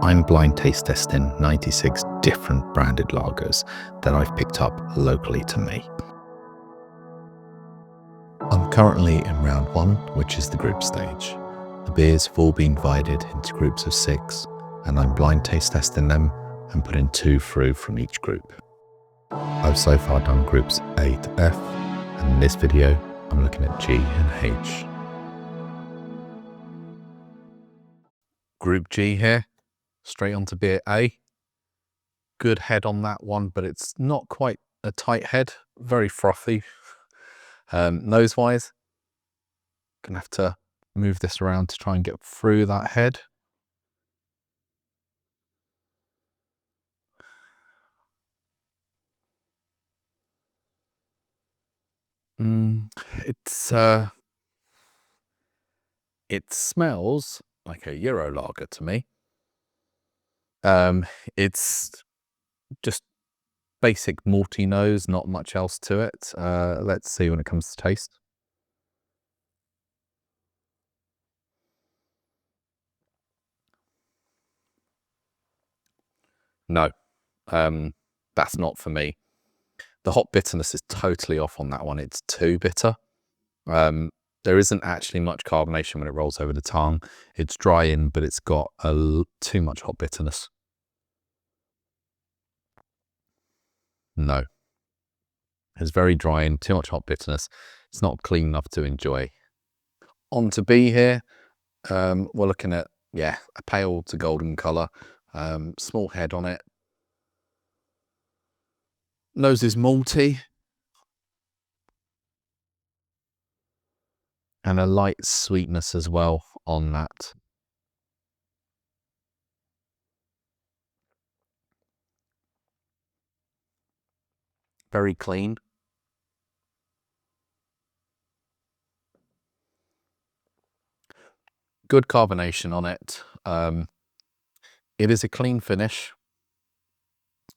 I'm blind taste testing 96 different branded lagers that I've picked up locally to me. I'm currently in round 1, which is the group stage. The beers have all been divided into groups of 6, and I'm blind taste testing them and putting 2 through from each group. I've so far done groups A to F, and in this video I'm looking at G and H. Group G here, straight onto beer A. Good head on that one, but it's not quite a tight head, very frothy. Nose-wise, gonna have to move this around to try and get through that head. It smells like a Euro lager to me. It's just basic malty nose, not much else to it. Let's see when it comes to taste. No, that's not for me. The hop bitterness is totally off on that one. It's too bitter. There isn't actually much carbonation when it rolls over the tongue. It's dry in, but it's got too much hop bitterness. No. It's very dry in, too much hop bitterness. It's not clean enough to enjoy. On to B here. We're looking at, a pale to golden colour. Small head on it. Nose is malty. And a light sweetness as well on that. Very clean. Good carbonation on it. It is a clean finish.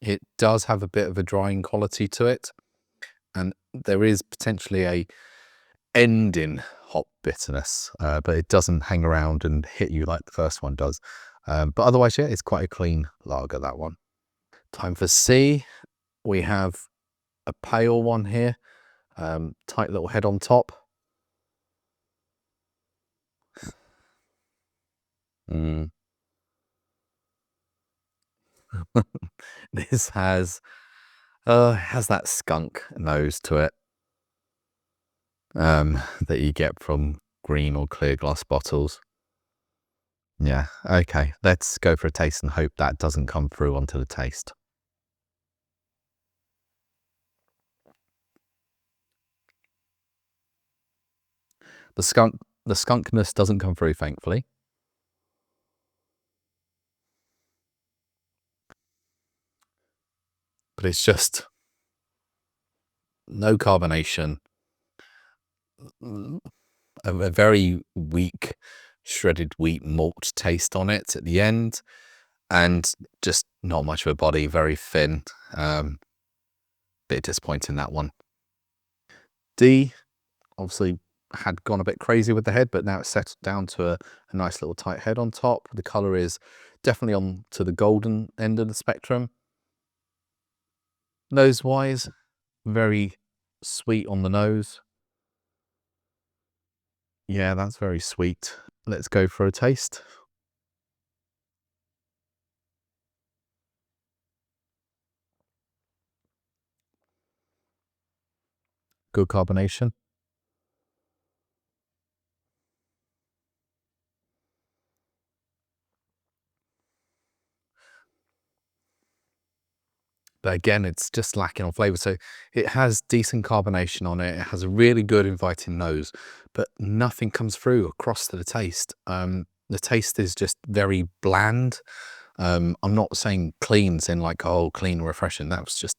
It does have a bit of a drying quality to it. And there is potentially a ending hop bitterness, but it doesn't hang around and hit you like the first one does. But otherwise, it's quite a clean lager, that one. Time for C. We have a pale one here. Tight little head on top. This has that skunk nose to it that you get from green or clear glass bottles. Yeah, okay, let's go for a taste and hope that doesn't come through onto the taste. The skunkness doesn't come through, thankfully. But it's just no carbonation. A very weak shredded wheat malt taste on it at the end, and just not much of a body, very thin. Bit disappointing, that one. D, obviously had gone a bit crazy with the head, but now it's settled down to a nice little tight head on top. The colour is definitely on to the golden end of the spectrum. Nose-wise, very sweet on the nose. Yeah, that's very sweet. Let's go for a taste. Good carbonation. But again, it's just lacking on flavour. So it has decent carbonation on it. It has a really good inviting nose, but nothing comes through across to the taste. The taste is just very bland. I'm not saying clean as in like, oh, clean, refreshing. That was just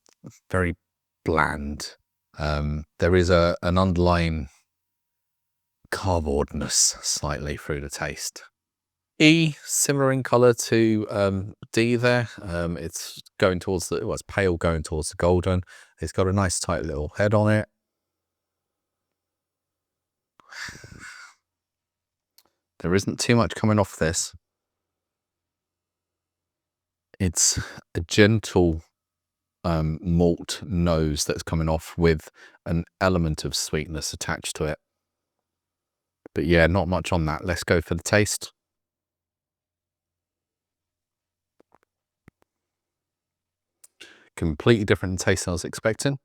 very bland. There is an underlying cardboardness slightly through the taste. E, similar in colour to D there. It's going towards the, it's pale going towards the golden. It's got a nice tight little head on it. There isn't too much coming off this. It's a gentle malt nose that's coming off with an element of sweetness attached to it. But yeah, not much on that. Let's go for the taste. Completely different taste than I was expecting.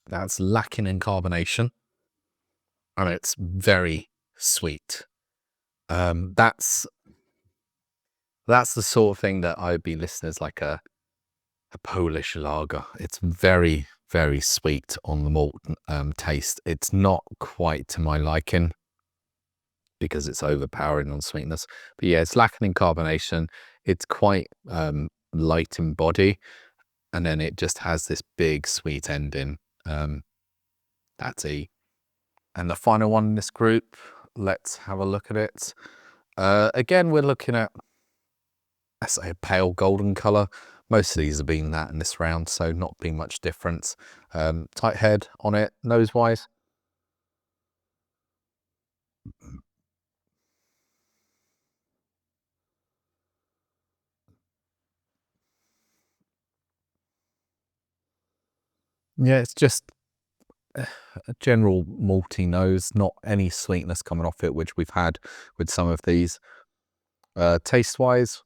That's lacking in carbonation, and it's very sweet. That's the sort of thing that I'd be listing as like a Polish lager. It's very, very sweet on the malt taste. It's not quite to my liking because it's overpowering on sweetness. But yeah, it's lacking in carbonation. It's quite light in body, and then it just has this big sweet ending. That's E. And the final one in this group, let's have a look at it. Again, we're looking at, I say, a pale golden colour. Most of these have been that in this round, so not been much difference. Tight head on it, nose-wise. Yeah, it's just a general malty nose, not any sweetness coming off it, which we've had with some of these. Taste-wise,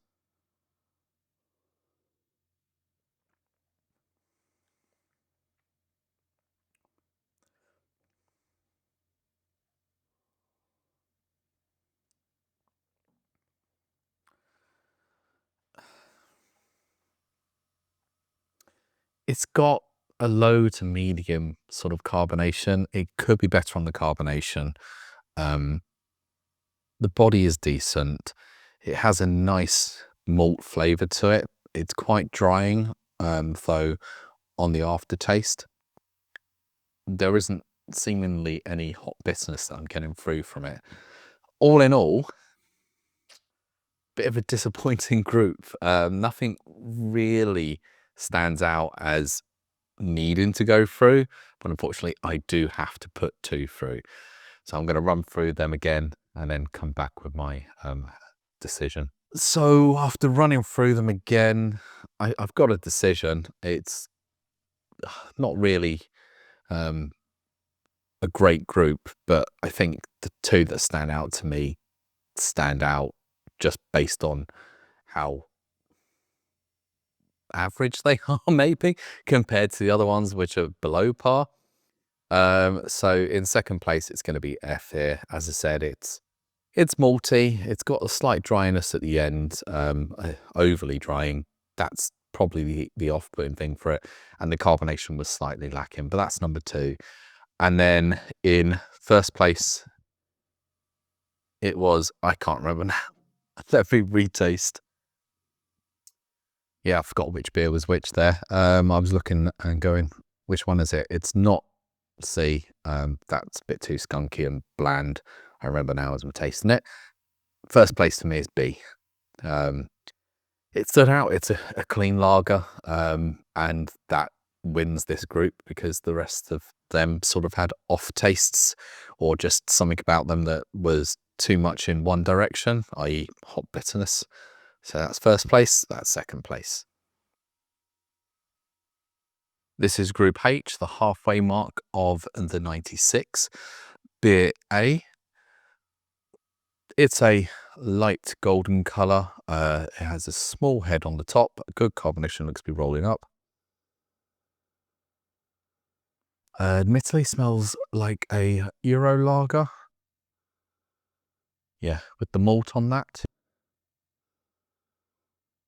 it's got a low to medium sort of carbonation. It could be better on the carbonation. The body is decent. It has a nice malt flavour to it. It's quite drying, though on the aftertaste, there isn't seemingly any hot bitterness that I'm getting through from it. All in all, bit of a disappointing group. Nothing really stands out as needing to go through, but unfortunately I do have to put 2 through. So I'm going to run through them again and then come back with my decision. So after running through them again, I've got a decision. It's not really a great group, but I think the 2 that stand out to me stand out just based on how average they are, maybe, compared to the other ones, which are below par. So in second place, it's going to be F here. As I said, it's malty. It's got a slight dryness at the end, overly drying. That's probably the off-putting thing for it. And the carbonation was slightly lacking, but that's number 2. And then in first place, it was, I can't remember now. Let me retaste. Yeah, I forgot which beer was which there. I was looking and going, which one is it? It's not C. That's a bit too skunky and bland. I remember now as I'm tasting it. First place for me is B. It stood out. It's a clean lager, and that wins this group because the rest of them sort of had off tastes or just something about them that was too much in one direction, i.e. hot bitterness. So that's first place, that's second place. This is Group H, the halfway mark of the 96. Beer A. It's a light golden colour. It has a small head on the top. A good carbonation, looks to be rolling up. Admittedly smells like a Euro lager. Yeah, with the malt on that.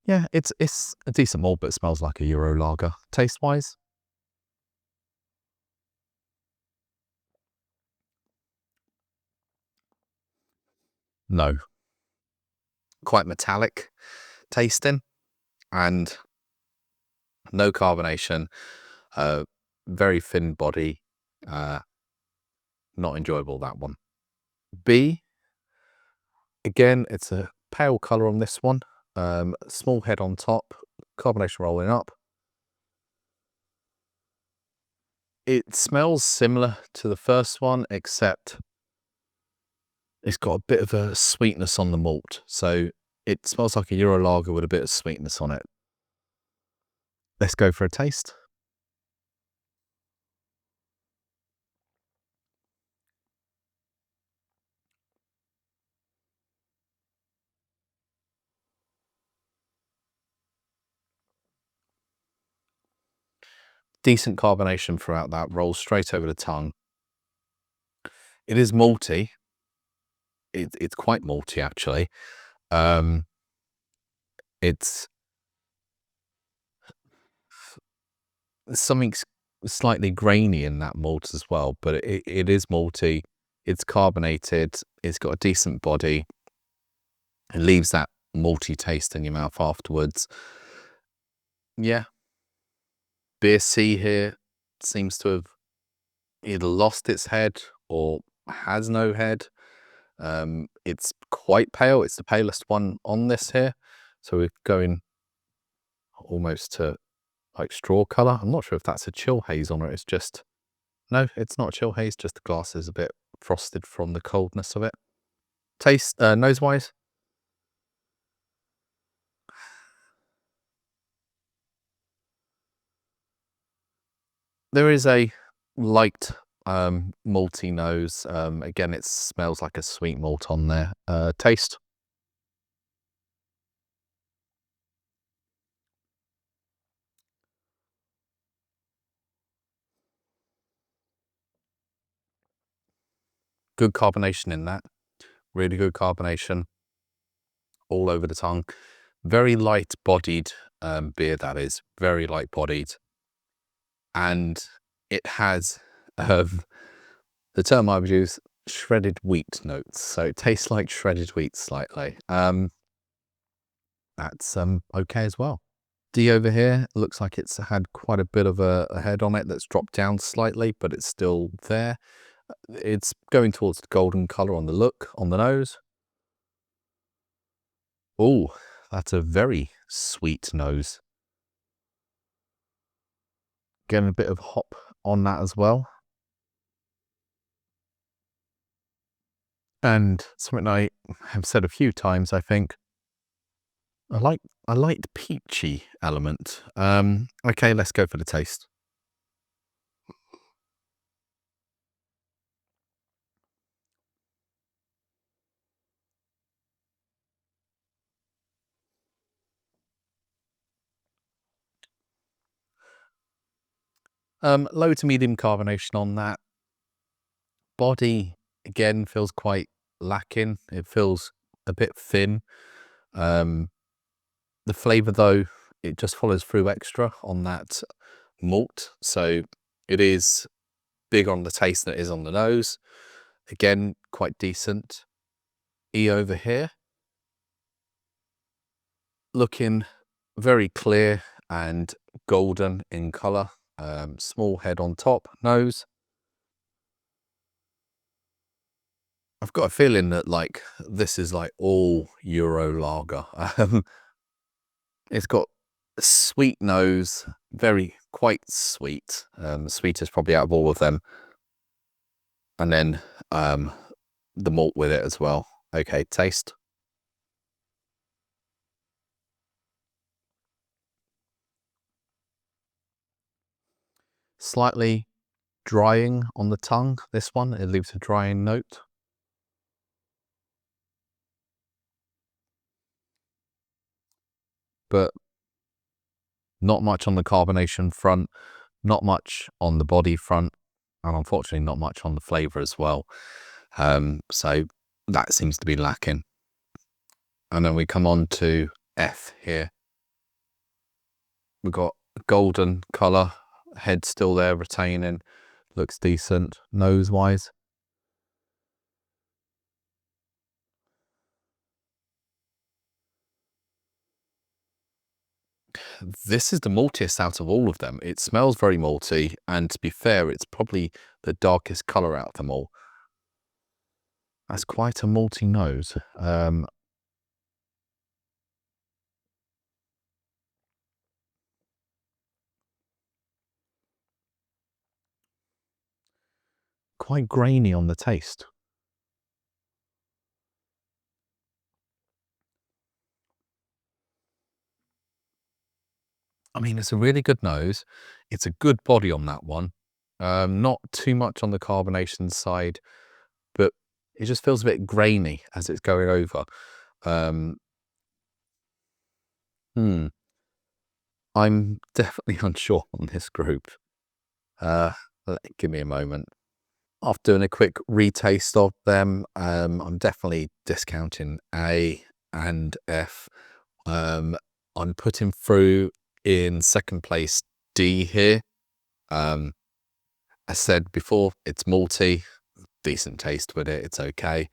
Yeah, it's a decent malt, but it smells like a Euro lager. Taste-wise, no. Quite metallic tasting and no carbonation. Very thin body. Not enjoyable, that one. B, again, it's a pale colour on this one. Small head on top, carbonation rolling up. It smells similar to the first one, except It's got a bit of a sweetness on the malt, so it smells like a Euro lager with a bit of sweetness on it. Let's go for a taste. Decent carbonation throughout that, rolls straight over the tongue. It is malty. It's quite malty, actually. It's something slightly grainy in that malt as well, but it is malty. It's carbonated. It's got a decent body. It leaves that malty taste in your mouth afterwards. Yeah. Beer C here seems to have either lost its head or has no head. It's quite pale. It's the palest one on this here. So we're going almost to like straw color. I'm not sure if that's a chill haze on it. It's just, no, it's not a chill haze. Just the glass is a bit frosted from the coldness of it. Taste, nose wise. There is a light malty nose. Again, it smells like a sweet malt on there. Taste. Good carbonation in that. Really good carbonation all over the tongue. Very light bodied beer, that is. Very light bodied. And it has, the term I would use, shredded wheat notes. So it tastes like shredded wheat slightly. That's okay as well. D over here looks like it's had quite a bit of a head on it that's dropped down slightly, but it's still there. It's going towards the golden color on the look, on the nose. Oh, that's a very sweet nose. Getting a bit of hop on that as well. And something I have said a few times, I think, I like a light peachy element. Okay, let's go for the taste. Low to medium carbonation on that. Body, again, feels quite lacking. It feels a bit thin. The flavour, though, it just follows through extra on that malt. So it is bigger on the taste than it is on the nose. Again, quite decent. E over here, looking very clear and golden in colour. Small head on top, nose. I've got a feeling that like this is like all Euro lager. It's got a sweet nose, very quite sweet. Sweetest probably out of all of them. And then the malt with it as well. Okay, taste. Slightly drying on the tongue, this one. It leaves a drying note. But not much on the carbonation front, not much on the body front, and unfortunately not much on the flavour as well. So that seems to be lacking. And then we come on to F here. We've got golden colour, head still there retaining, looks decent nose-wise. This is the maltiest out of all of them. It smells very malty, and to be fair, it's probably the darkest colour out of them all. That's quite a malty nose. Quite grainy on the taste. I mean, it's a really good nose. It's a good body on that one. Not too much on the carbonation side, but it just feels a bit grainy as it's going over. I'm definitely unsure on this group. Give me a moment. After doing a quick retaste of them, I'm definitely discounting A and F. I'm putting through in second place D here. I said before, it's malty, decent taste with it, it's okay.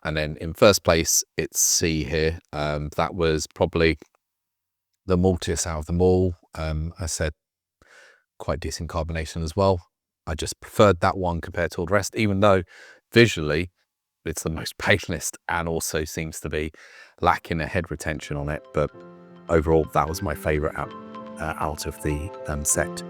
And then in first place, it's C here. That was probably the maltiest out of them all. I said quite decent carbonation as well. I just preferred that one compared to all the rest, even though visually it's the most palest and also seems to be lacking a head retention on it. But overall, that was my favourite out of the set.